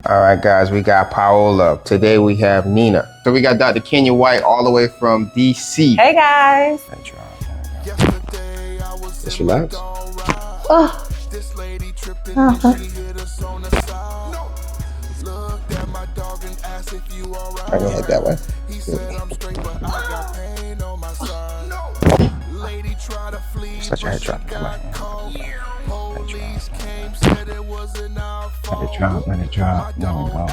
All right, guys, we got Paola. Today we have Nina. So we got Dr. Kenya White all the way from DC. Hey guys. Just relax. Oh. I'm gonna head that way. Just let your head drop. Come on. Let it drop. Let it drop. There we go.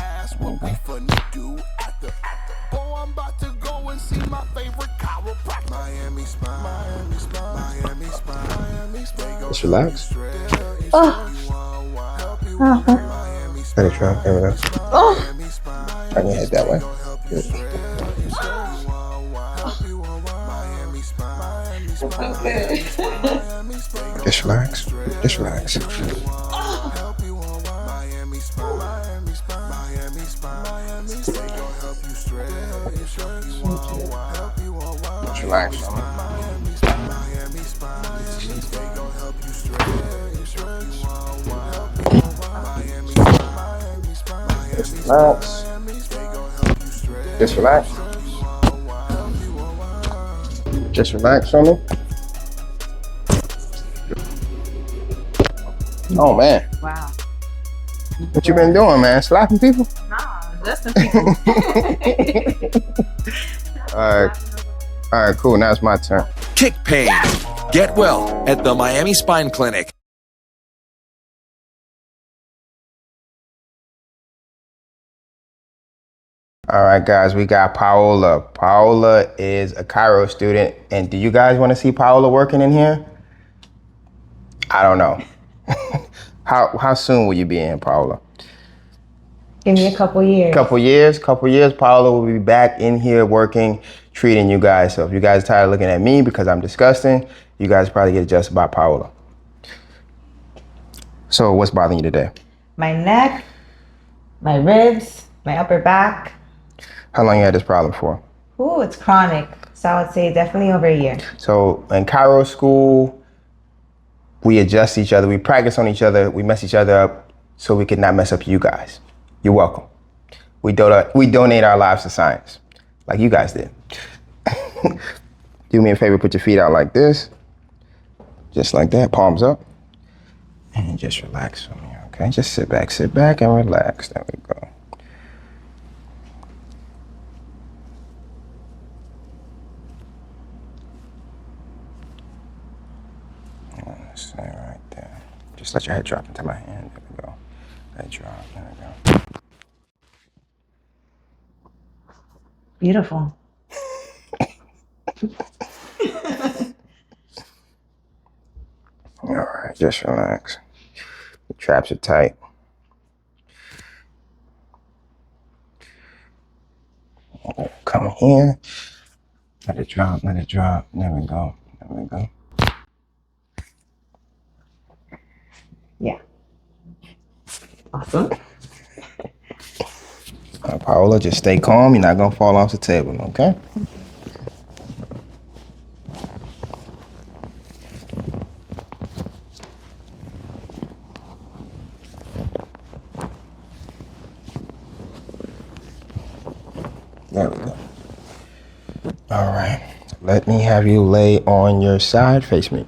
Just relax. Oh. Let it drop. There we go. Oh. I'm gonna head that way. Good. Just relax. Just relax. Just relax. Just relax. Just relax. Just relax on me. Oh man. Wow. What you been doing, man? Slapping people? Nah, just some people. All right, cool. Now it's my turn. Kick pain. Get well at the Miami Spine Clinic. All right, guys, we got Paola. Paola is a chiro student. And do you guys want to see Paola working in here? I don't know. How soon will you be in, Paola? Give me a couple years. Couple years, Paola will be back in here working, treating you guys. So if you guys are tired of looking at me because I'm disgusting, you guys probably get adjusted by Paola. So what's bothering you today? My neck, my ribs, my upper back. How long you had this problem for? Ooh, it's chronic. So I would say definitely over a year. So in chiro school, we adjust each other, we practice on each other, we mess each other up so we can not mess up you guys. You're welcome. We donate our lives to science, like you guys did. Do me a favor, put your feet out like this, just like that, palms up, and just relax on me, okay? Just sit back and relax. There we go. Stay right there. Just let your head drop into my hand. There we go. Let it drop. There we go. Beautiful. All right, just relax. The traps are tight. Come here. Let it drop. Let it drop. There we go. There we go. Yeah. Awesome. Paola, just stay calm. You're not gonna fall off the table, okay? There we go. All right. Let me have you lay on your side. Face me.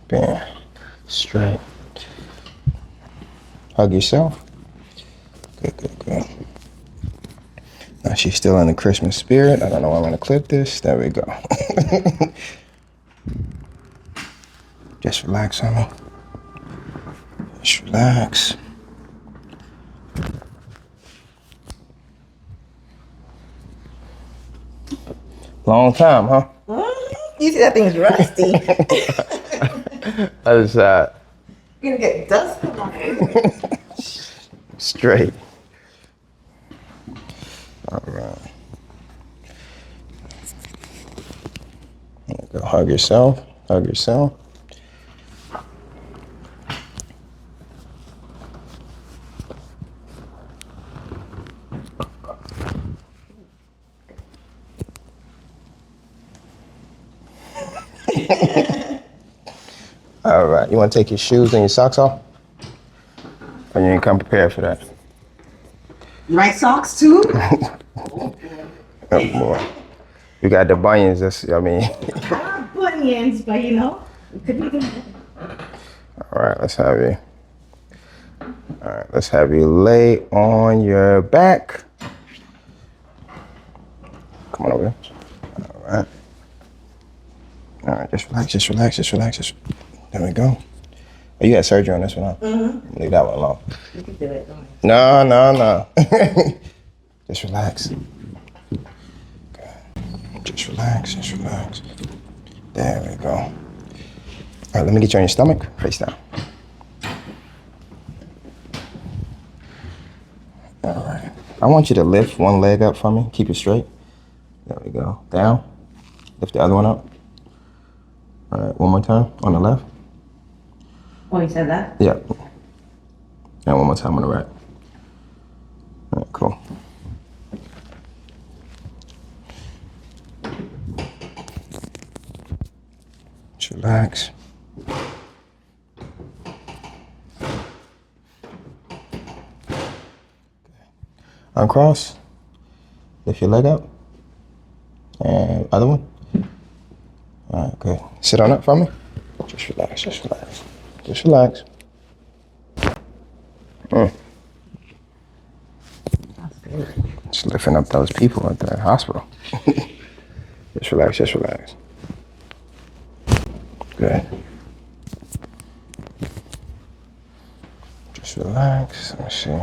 Bam. Straight. Hug yourself. Good. Now she's still in the Christmas spirit. I don't know why I'm gonna clip this. There we go. Just relax on me. Just relax. Long time, huh? You see that thing's rusty. Other side. You're gonna get dust on it. Straight. All right. There you go. Hug yourself. Hug yourself. All right, you want to take your shoes and your socks off? Oh, you ain't come prepared for that. My socks too? Oh boy. You got the bunions, I mean. I have bunions, but you know, it could be good. All right, let's have you. All right, let's have you lay on your back. Come on over here. All right. All right, just relax, just relax, just relax. Just... There we go. Oh, you had surgery on this one, huh? Mm-hmm. Leave that one alone. You can do it. No. Just relax. Okay. Just relax, just relax. There we go. All right, let me get you on your stomach. Face down. All right. I want you to lift one leg up for me. Keep it straight. There we go. Down. Lift the other one up. All right, one more time on the left. Oh, you said that? Yeah. And one more time on the right. All right, cool. Just relax. Uncross. Lift your leg up. And other one. All right, good. Sit on up for me. Just relax, just relax. Just relax. That's good. Just lifting up those people at the hospital. Just relax, just relax. Good. Just relax. Let me see.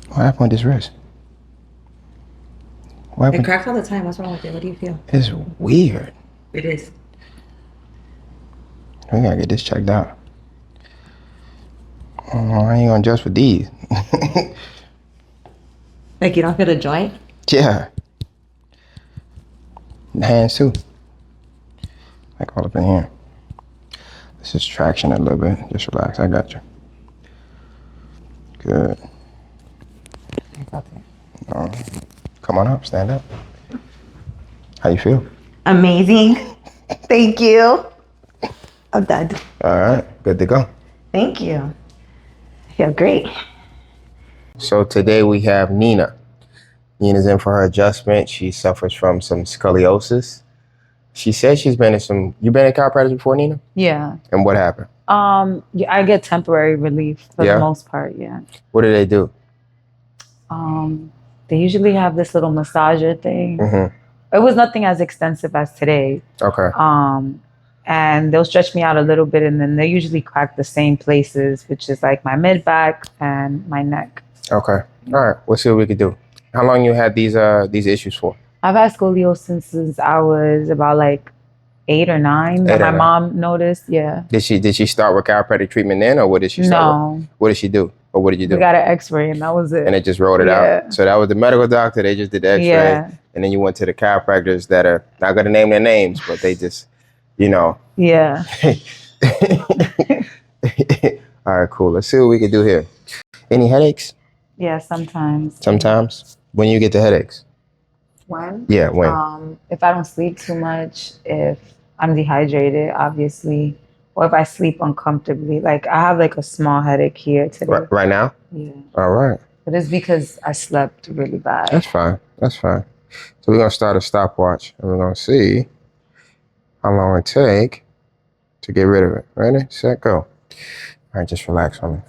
What happened with this wrist? What It happened? cracks all the time. What's wrong with it? What do you feel? It's weird. It is. We gotta get this checked out. Oh, I ain't gonna adjust for these. Like you don't feel the joint? Yeah. And the hands too. Like all up in here. Let's just traction it a little bit. Just relax. I got you. Good. Come on up. Stand up. How you feel? Amazing. Thank you. I'm done. All right. Good to go. Thank you. I feel great. So today we have Nina. Nina's in for her adjustment. She suffers from some scoliosis. She said she's been in some. You been in chiropractic before, Nina? Yeah. And what happened? Yeah, I get temporary relief for the most part. Yeah. What do they do? They usually have this little massager thing. Mm-hmm. It was nothing as extensive as today. Okay. And they'll stretch me out a little bit, and then they usually crack the same places, which is like my mid back and my neck. Okay. All right. Let's see what we could do. How long you had these issues for? I've had scoliosis since I was about like 8 or 9. That my mom noticed. Yeah. Did she start with chiropractic treatment then, or what did she start with? What did she do? Or what did you do? We got an x-ray and that was it. And it just rolled it out. So that was the medical doctor. They just did the x-ray. Yeah. And then you went to the chiropractors that are not going to name their names, but they just, you know. Yeah. All right, cool. Let's see what we can do here. Any headaches? Yeah, sometimes. Sometimes? When you get the headaches? When? Yeah, when? If I don't sleep too much, if I'm dehydrated, obviously, or if I sleep uncomfortably. Like I have like a small headache here today. Right now? Yeah. All right. But it's because I slept really bad. That's fine. That's fine. So we're going to start a stopwatch and we're going to see how long it take to get rid of it. Ready, set, go. All right, just relax on me.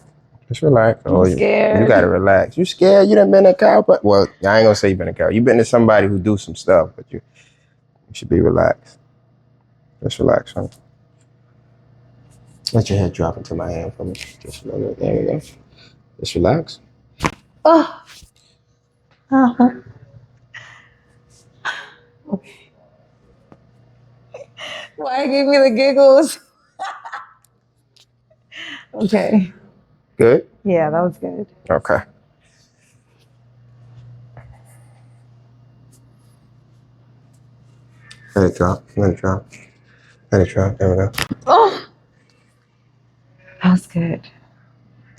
Just relax. I'm scared. You got to relax. You scared? You done been a chiropractor? Well, I ain't going to say you been a chiropractor. You been to somebody who do some stuff, but you should be relaxed. Just relax on me. Let your head drop into my hand for me. Just a little bit. There we go. Just relax. Oh. Uh-huh. Okay. Why give me the giggles? Okay. Good? Yeah, that was good. Okay. Let it drop. Let it drop. Let it drop. There we go. Oh, that was good.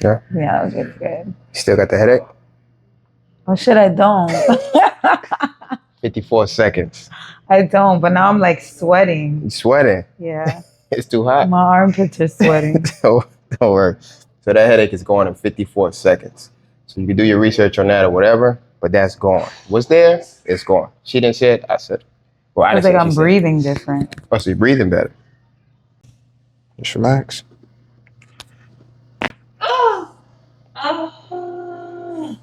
Yeah. Yeah, that was really good. You still got the headache? Oh shit, I don't. 54 seconds. I don't, but now I'm like sweating. You sweating? Yeah. It's too hot. My armpits are sweating. Don't worry. So that headache is gone in 54 seconds. So you can do your research on that or whatever, but that's gone. What's there? It's gone. She didn't say it. I said it. Well, I It's didn't like say it, I'm she said it. breathing different. Oh, so you're breathing better. Just relax. Oh,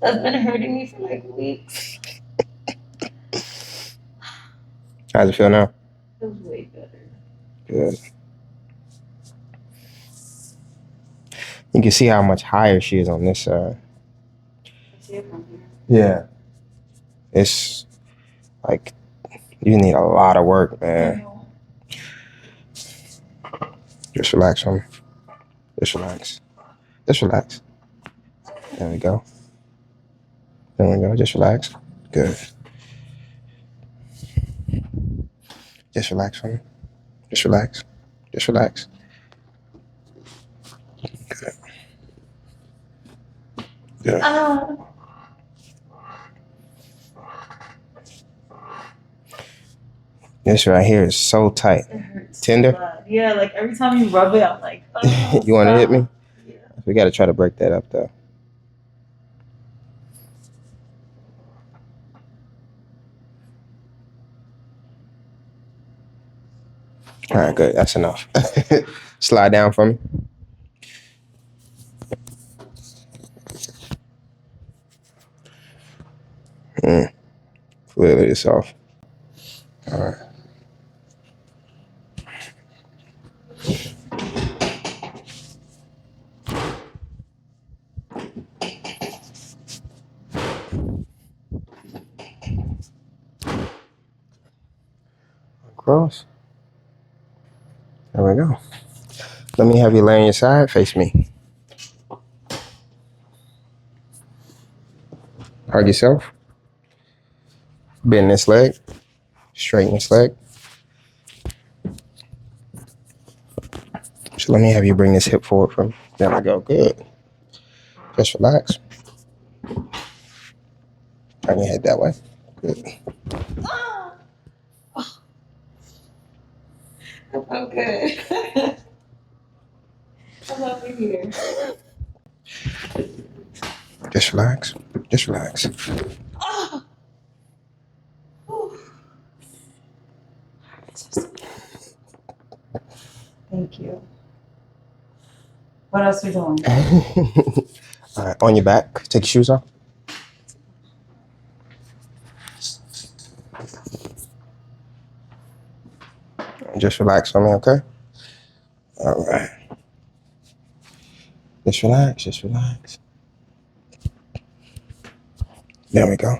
that's been hurting me for like weeks. How's it feel now? Feels way better. Good. You can see how much higher she is on this side. I see it from here. Yeah. It's like you need a lot of work, man. Just relax, homie. Just relax. Just relax. There we go. There we go. Just relax. Good. Just relax, homie. Just relax. Just relax. Good. Good. This right here is so tight. It hurts. Tender? So bad. Yeah, like every time you rub it, I'm like, oh, You want to hit me? Yeah. We got to try to break that up, though. All right, good. That's enough. Slide down for me. Clearly it's off. All right. Across. There we go. Let me have you lay on your side. Face me. Hug yourself. Bend this leg. Straighten this leg. So let me have you bring this hip forward from. There we go. Good. Just relax. Turn your head that way. Good. That felt good. I love it here. Just relax. Just relax. Thank you. What else are we doing? All right, on your back. Take your shoes off. Just relax on me, okay? All right. Just relax, just relax. There we go.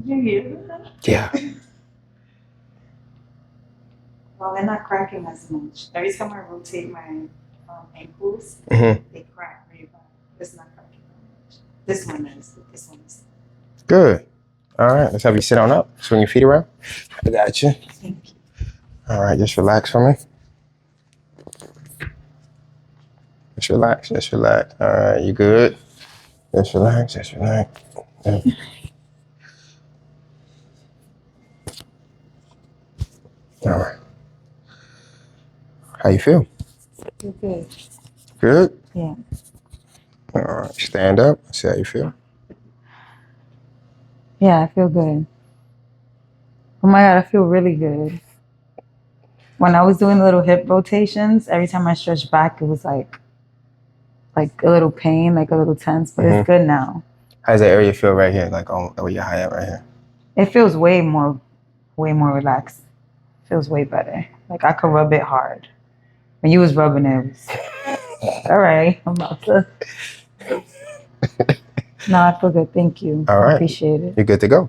You hear that? Yeah. Well, they're not cracking as much. Every time I rotate my ankles, Mm-hmm. they crack really bad. It's not cracking that much. This one is, but this one is. Good. All right, let's have you sit on up. Swing your feet around. I got you. Thank you. All right, just relax for me. Just relax, just relax. All right, you good? Just relax, just relax. Yeah. All right. How you feel? You're good. Good? Yeah. All right, stand up. See how you feel. Yeah, I feel good. Oh my God, I feel really good. When I was doing the little hip rotations, every time I stretched back, it was like a little pain, like a little tense, but it's good now. How does that area feel right here? Like on where your high at right here? It feels way more relaxed. Feels way better. Like I could rub it hard. When you was rubbing it, it was all right. I'm about to. No, I feel good. Thank you. All right. I appreciate it. You're good to go.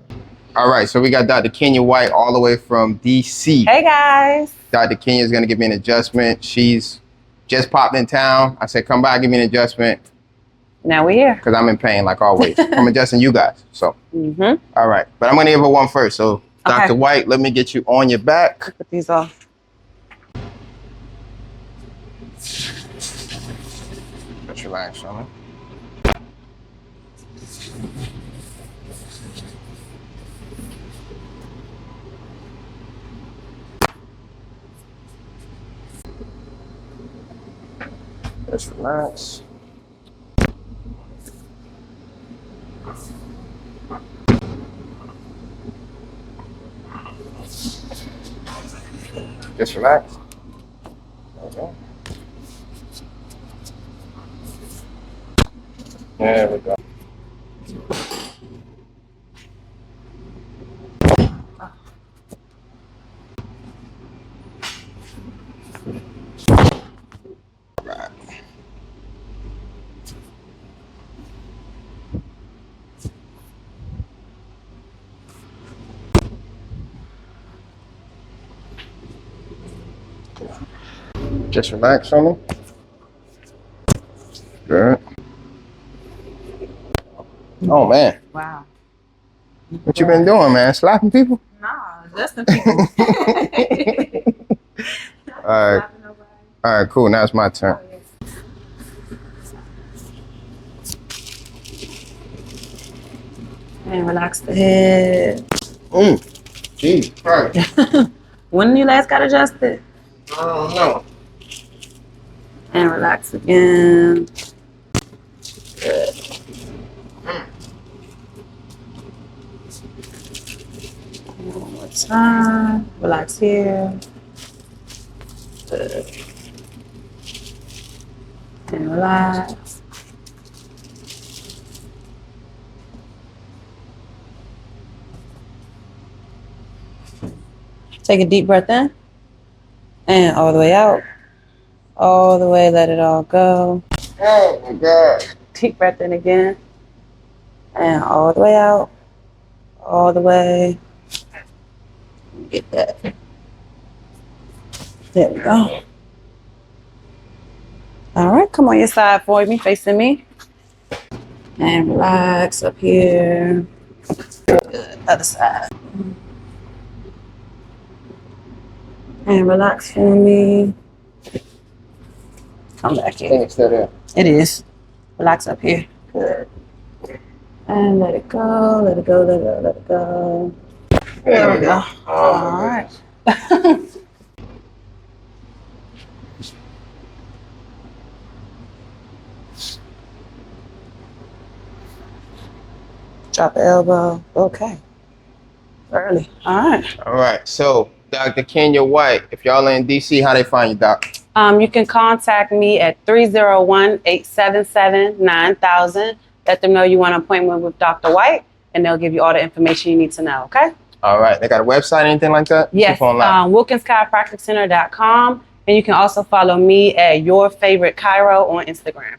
All right, so we got Dr. Kenya White all the way from DC. Hey guys. Dr. Kenya is going to give me an adjustment. She's just popped in town. I said, come by, give me an adjustment. Now we're here. Because I'm in pain like always. I'm adjusting you guys. So, all right. But I'm going to give her one first. So, Dr. White, let me get you on your back. Put these off. Just relax, Shaman. Just relax. Just relax. Okay. There we go. Right. Just relax on me. Good. Oh man. Wow. What you been doing, man? Slapping people? Nah, adjusting people. All right. All right, cool. Now it's my turn. And relax the head. Jeez, right. When you last got adjusted? I don't know. And relax again. Good. One more time. Relax here. Good. And relax. Take a deep breath in. And all the way out. All the way, let it all go. Oh my God. Deep breath in again. And all the way out. All the way. Get that. There we go. All right, come on your side for me, facing me. And relax up here. Good, other side. And relax for me. Come back I think here. it's still there. It is. Relax up here. Good. And let it go, let it go, let it go, let it go. There we go. All right. Drop the elbow. Okay. Early. All right. All right. So, Dr. Kenya White, if y'all are in DC, how they find you, Doc? You can contact me at 301-877-9000. Let them know you want an appointment with Dr. White, and they'll give you all the information you need to know, okay? All right. They got a website, anything like that? Yes, WilkinsChiropracticCenter.com. And you can also follow me at Your Favorite Chiro on Instagram.